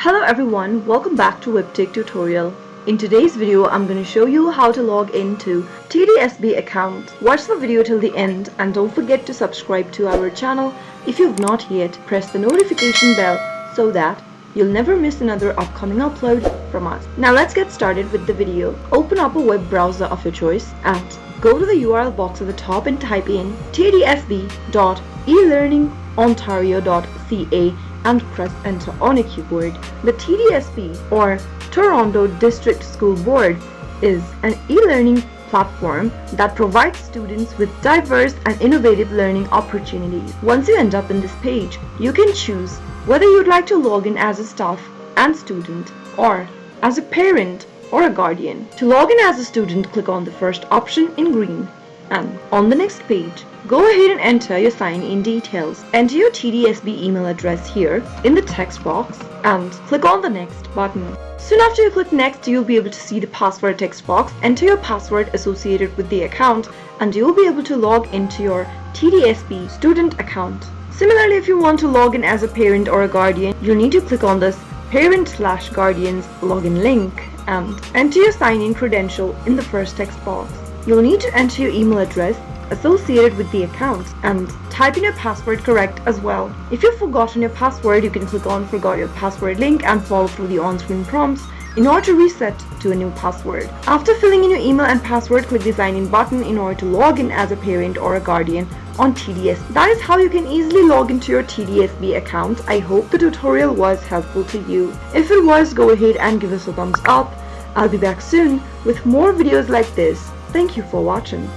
Hello everyone, welcome back to Webtech Tutorial. In today's video, I'm going to show you how to log into TDSB account. Watch the video till the end and don't forget to subscribe to our channel. If you've not yet, press the notification bell so that you'll never miss another upcoming upload from us. Now let's get started with the video. Open up a web browser of your choice and go to the URL box at the top and type in tdsb.elearningontario.ca and press enter on a keyboard. The TDSB or Toronto District School Board is an e-learning platform that provides students with diverse and innovative learning opportunities. Once you end up in this page, you can choose whether you'd like to log in as a staff and student or as a parent or a guardian. To log in as a student, click on the first option in green, and on the next page, go ahead and enter your sign-in details. Enter your TDSB email address here in the text box and click on the next button. Soon after you click next, you'll be able to see the password text box. Enter your password associated with the account and you'll be able to log into your TDSB student account. Similarly, if you want to log in as a parent or a guardian, you'll need to click on this parent/guardian's login link and enter your sign-in credential in the first text box. You'll need to enter your email address associated with the account and type in your password correct as well. If you've forgotten your password, you can click on forgot your password link and follow through the on-screen prompts in order to reset to a new password. After filling in your email and password, click the sign in button in order to log in as a parent or a guardian on TDS. That is how you can easily log into your TDSB account. I hope the tutorial was helpful to you. If it was, go ahead and give us a thumbs up. I'll be back soon with more videos like this. Thank you for watching.